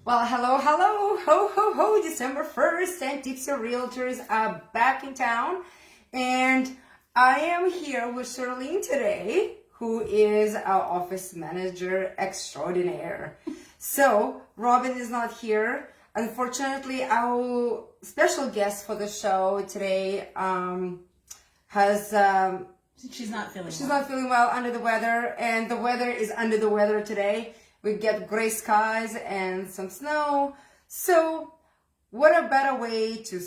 Well, hello, ho, ho, ho, December 1st, and Tipsy Realtors are back in town. And I am here with Charlene today, who is our office manager extraordinaire. So, Robin is not here. Unfortunately, our special guest for the show today has... She's not feeling She's not feeling well, under the weather, and the weather is under the weather today. We get gray skies and some snow. So what a better way to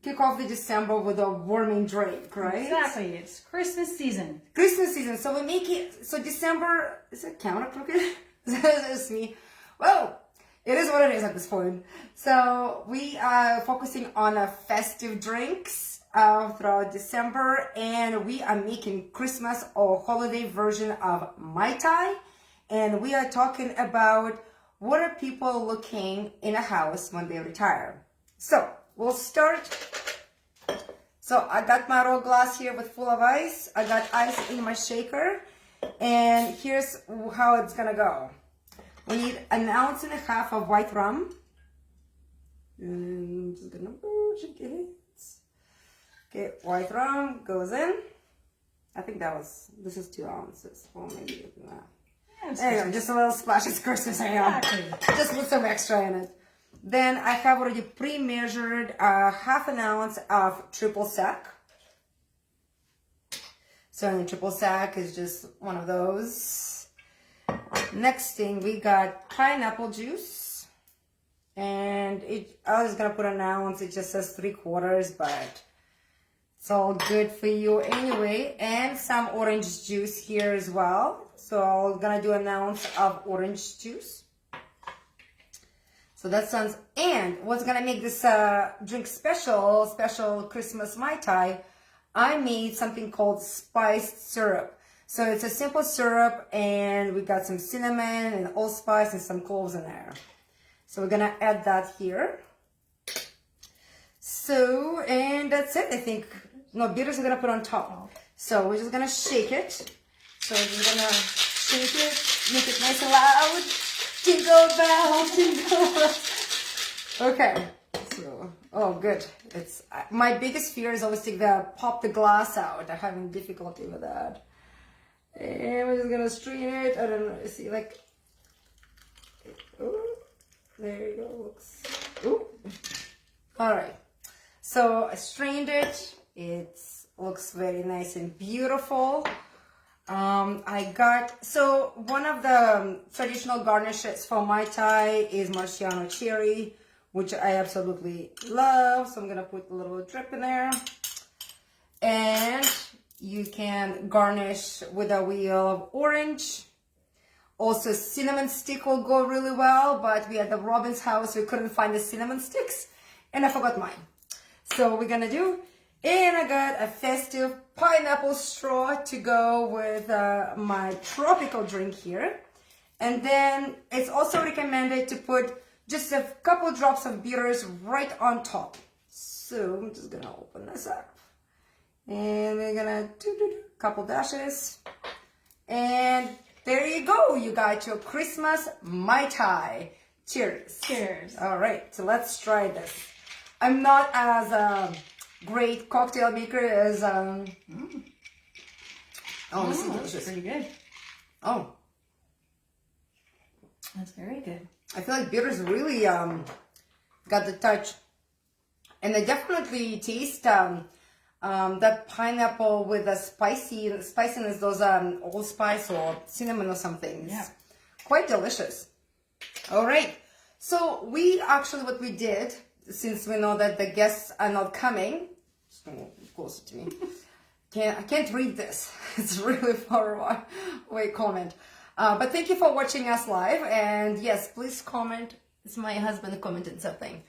kick off the December with a warming drink, right? Exactly. It's Christmas season. Christmas season. So we make it, so December, is it counter-crooked? That's me. Well, it is what it is at this point. So we are focusing on festive drinks throughout December, and we are making Christmas or holiday version of Mai Tai. And we are talking about what are people looking in a house when they retire. So we'll start. So I got my raw glass here with full of ice. I got ice in my shaker. And here's how it's gonna go. We need 1.5 ounces of white rum. And just gonna shake it. Okay, white rum goes in. I think this is 2 ounces. Well, maybe not. There you go, just a little splash. It's Christmas, I know. Exactly. Just put some extra in it. Then I have already pre-measured 1/2 ounce of triple sec. So the triple sec is just one of those. Next thing, we got pineapple juice. And I was going to put 1 ounce. It just says 3/4, but it's all good for you anyway. And some orange juice here as well. So I'm gonna do 1 ounce of orange juice. So that sounds, and what's gonna make this drink special Christmas Mai Tai, I made something called spiced syrup. So it's a simple syrup, and we got some cinnamon and allspice and some cloves in there. So we're gonna add that here. So, and that's it, I think. No, bitters we're gonna put on top. So we're just gonna shake it. So we're just gonna shake it, make it nice and loud. Jingle bells, jingle bells. Okay, so, oh good. It's, my biggest fear is always to pop the glass out. I'm having difficulty with that. And we're just gonna strain it. I don't know, see, like, oh, there you go, looks, ooh. All right, so I strained it. It looks very nice and beautiful. So one of the traditional garnishes for Mai Tai is Marciano cherry, which I absolutely love. So I'm going to put a little drip in there. And you can garnish with a wheel of orange. Also, cinnamon stick will go really well, but we at the Robin's house, we couldn't find the cinnamon sticks, and I forgot mine. So we're going to do, and I got a festive pineapple straw to go with my tropical drink here. And then it's also recommended to put just a couple drops of bitters right on top. So I'm just gonna open this up. And we're gonna do a couple dashes. And there you go. You got your Christmas Mai Tai. Cheers. Cheers. All right, so let's try this. I'm not as great cocktail maker as oh, this is delicious. Pretty good. Oh, That's very good. I feel like bitters really got the touch, and I definitely taste that pineapple with the spiciness, those allspice or cinnamon or something. Yeah, it's quite delicious. All right, so what we did, since we know that the guests are not coming. Closer to me. I can't read this. It's really far away comment. But thank you for watching us live. And yes, please comment. It's my husband commented something.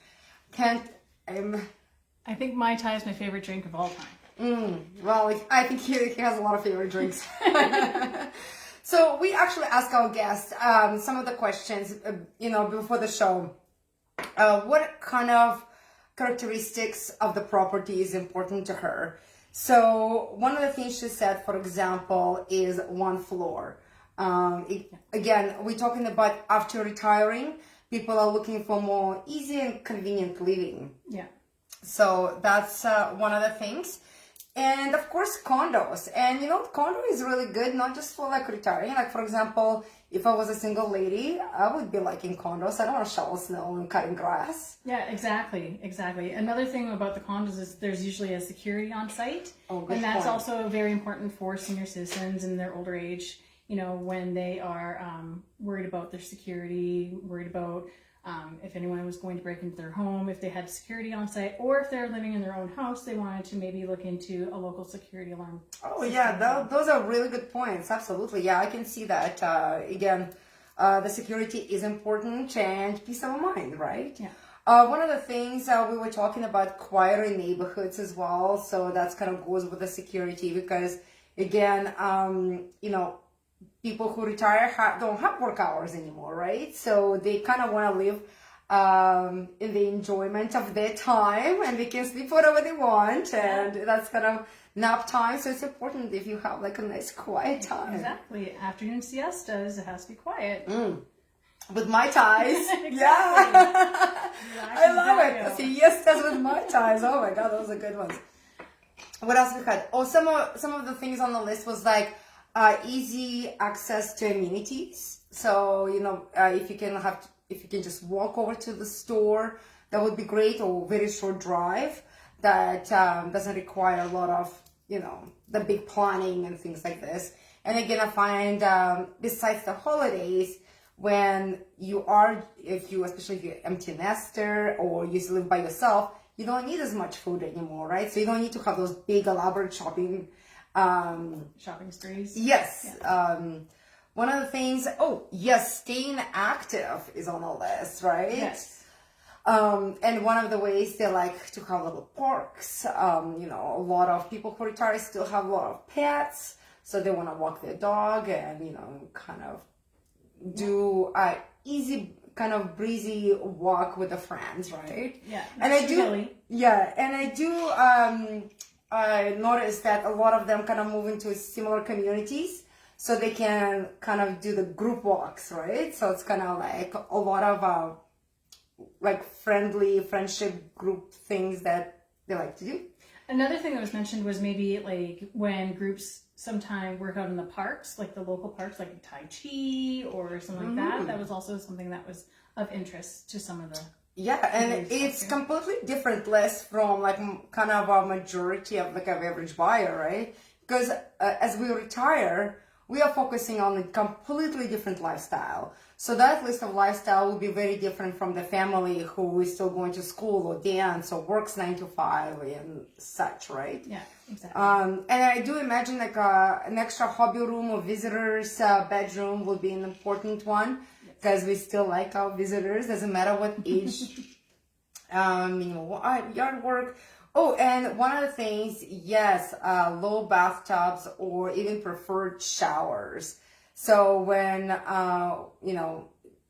I think Mai Tai is my favorite drink of all time. Well, I think he has a lot of favorite drinks. So we actually ask our guests some of the questions, before the show. What kind of characteristics of the property is important to her? So one of the things she said, for example, is 1 floor. Again, we're talking about after retiring, people are looking for more easy and convenient living. Yeah. So that's one of the things. And of course, condos. And condo is really good, not just for like retiring. Like, for example, if I was a single lady, I would be liking condos. I don't want to shovel snow and cutting grass. Yeah, exactly. Another thing about the condos is there's usually a security on site. Oh, good and that's point. also very important for senior citizens in their older age, when they are worried about their security, worried about if anyone was going to break into their home, if they had security on site, or if they're living in their own house, they wanted to maybe look into a local security alarm. Oh, yeah, those are really good points. Absolutely. Yeah, I can see that. Again, the security is important and peace of mind, right? Yeah. One of the things we were talking about quieter neighborhoods as well. So that's kind of goes with the security because, again, people who retire don't have work hours anymore, right? So they kind of want to live in the enjoyment of their time, and they can sleep whatever they want, and that's kind of nap time. So it's important if you have like a nice quiet time. Exactly. Afternoon siestas, it has to be quiet. With Mai Tais. Exactly. Yeah. I love Exactly. it. Siestas with Mai Tais. Oh my God, those are good ones. What else we had? Oh, some of the things on the list was like easy access to amenities. So if you can just walk over to the store, that would be great. Or very short drive that doesn't require a lot of the big planning and things like this. And again, I find besides the holidays, when especially if you're empty nester or you live by yourself, you don't need as much food anymore, right? So you don't need to have those big elaborate shopping sprees. Yes. Yeah. One of the things, staying active is on the list, right? Yes. And one of the ways they like to have little parks. A lot of people who retire still have a lot of pets, so they want to walk their dog and kind of do a easy, kind of breezy walk with the friends, right? Yeah. And I do. Hilly. Yeah, and I do. I noticed that a lot of them kind of move into similar communities, so they can kind of do the group walks, right? So it's kind of like a lot of like friendship group things that they like to do. Another thing that was mentioned was maybe like when groups sometime work out in the parks, like the local parks, like Tai Chi or something like that. That was also something that was of interest to some of the. Yeah, and it's completely different list from like kind of a majority of like an average buyer, right? Because as we retire, we are focusing on a completely different lifestyle. So that list of lifestyle will be very different from the family who is still going to school or dance or works 9 to 5 and such, right? Yeah, exactly. And I do imagine like an extra hobby room or visitors bedroom will be an important one because we still like our visitors, doesn't matter what age, yard work. Oh, and one of the things, yes, low bathtubs or even preferred showers. So when,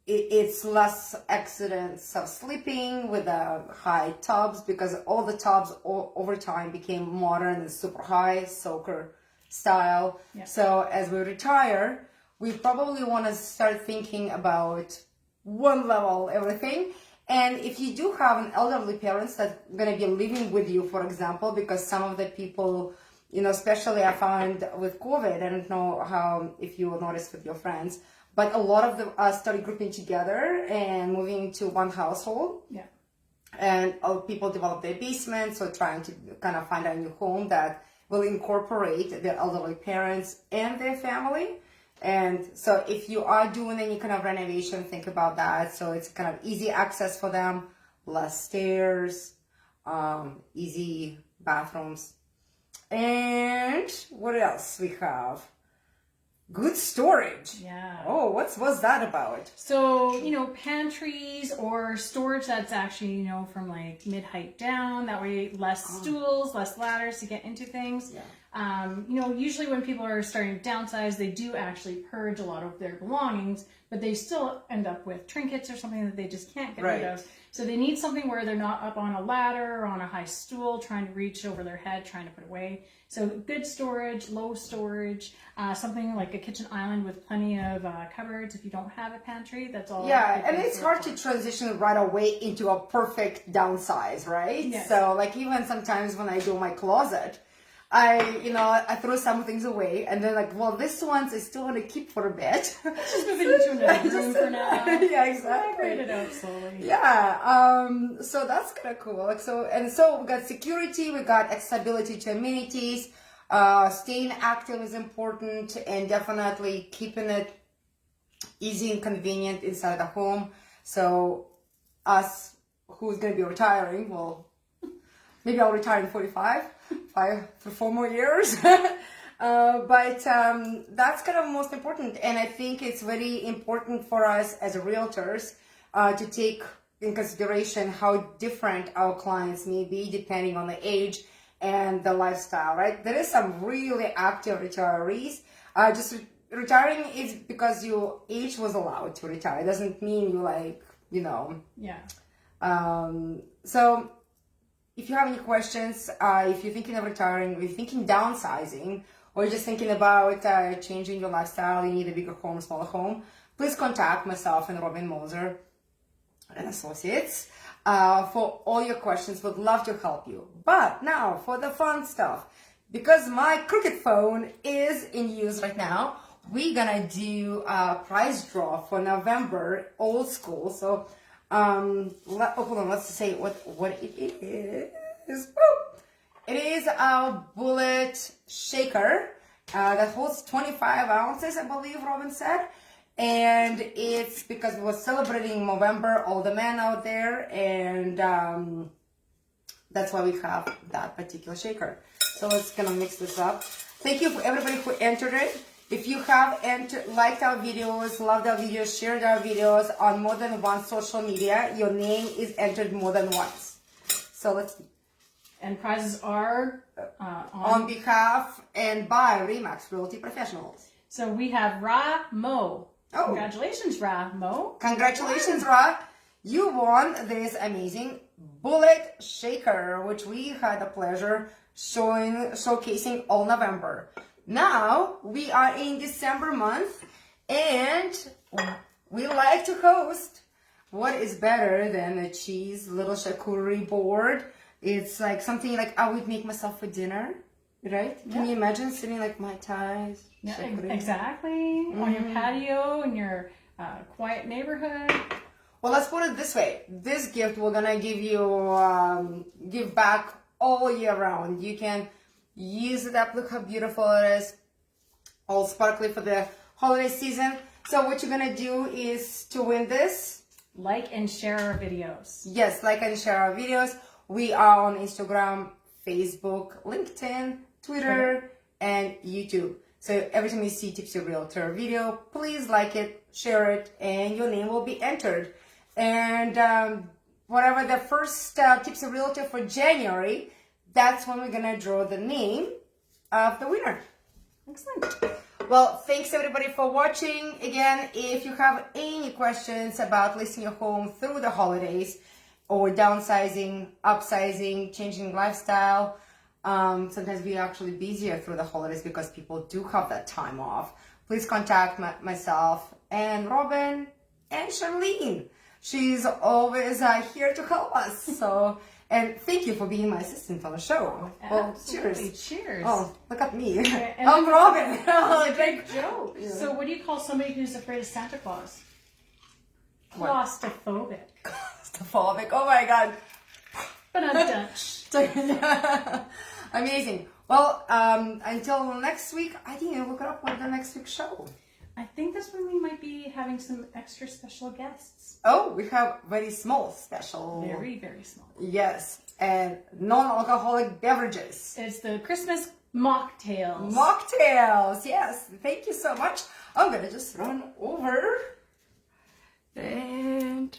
it's less accidents of sleeping with the high tubs because all the tubs over time became modern and super high, soaker style. Yeah. So as we retire, we probably want to start thinking about one level everything. And if you do have an elderly parents that's going to be living with you, for example, because some of the people, especially I found with COVID, I don't know how, if you will notice with your friends, but a lot of them started grouping together and moving to one household. Yeah. And people develop their basements, so trying to kind of find a new home that will incorporate their elderly parents and their family. And so if you are doing any kind of renovation, think about that. So it's kind of easy access for them, less stairs, easy bathrooms. And what else we have? Good storage. Yeah. Oh, what's that about? So, pantries or storage that's actually, from like mid-height down. That way less stools, less ladders to get into things. Yeah. Usually when people are starting to downsize, they do actually purge a lot of their belongings, but they still end up with trinkets or something that they just can't get rid of. So they need something where they're not up on a ladder or on a high stool trying to reach over their head, trying to put away. So good storage, low storage, something like a kitchen island with plenty of cupboards. If you don't have a pantry, that's all. Yeah, and it's hard to transition right away into a perfect downsize, right? Yes. So like even sometimes when I do my closet, I throw some things away and then like, well, this ones I still want to keep for a bit. Just moving into another room for now. Yeah, exactly. Migrate it out slowly. Yeah, so that's kind of cool. Like so we got security, we got accessibility to amenities, staying active is important, and definitely keeping it easy and convenient inside the home. So us who's going to be retiring, well, maybe I'll retire in 4 more years. But that's kind of most important. And I think it's very important for us as realtors to take in consideration how different our clients may be depending on the age and the lifestyle, right? There is some really active retirees. Retiring is because your age was allowed to retire. It doesn't mean you Yeah. So if you have any questions, if you're thinking of retiring, if you're thinking downsizing, or you're just thinking about changing your lifestyle, you need a bigger home, smaller home, please contact myself and Robin Moser and Associates for all your questions. Would love to help you. But now for the fun stuff. Because my crooked phone is in use right now, we're gonna do a prize draw for November, old school. So hold on, let's say what it is. Woo! It is a bullet shaker that holds 25 ounces, I believe Robin said. And it's because we were celebrating November, all the men out there, and that's why we have that particular shaker. So let's gonna mix this up. Thank you for everybody who entered it. If you have liked our videos, loved our videos, shared our videos on more than one social media, your name is entered more than once. So let's... And prizes are on behalf and by Remax Realty Professionals. So we have Ra Mo. Oh. Congratulations, Ra Mo. Congratulations, Ra. You won this amazing bullet shaker, which we had the pleasure showcasing all November. Now we are in December month, and we like to host. What is better than a cheese little charcuterie board? It's like something like I would make myself for dinner, right? Yeah. Can you imagine sitting like Mai Tai? Yeah, exactly. On your patio in your quiet neighborhood. Well, let's put it this way. This gift we're gonna give you, give back all year round. You can use it up. Look how beautiful it is. All sparkly for the holiday season. So what you're gonna do is to win this. Like and share our videos. Yes, like and share our videos. We are on Instagram, Facebook, LinkedIn, Twitter, and YouTube. So every time you see Tipsy Realtor video, please like it, share it, and your name will be entered. And whatever the first Tipsy Realtor for January, that's when we're gonna draw the name of the winner. Excellent. Well, thanks everybody for watching. Again, if you have any questions about listing your home through the holidays, or downsizing, upsizing, changing lifestyle, sometimes we're actually busier through the holidays because people do have that time off. Please contact myself and Robin and Charlene. She's always here to help us. So, and thank you for being my assistant on the show. Well, cheers. Cheers. Oh, look at me. And I'm Robin. Great joke. Yeah. So what do you call somebody who's afraid of Santa Claus? Claustrophobic. Claustrophobic. Oh my God. But I'm Dutch. Amazing. Well, until next week, I think I'll look it up with the next week's show. I think that's when we might be having some extra special guests. Oh, we have very small special. Very, very small. Yes, and non-alcoholic beverages. It's the Christmas mocktails. Mocktails, yes. Thank you so much. I'm gonna just run over and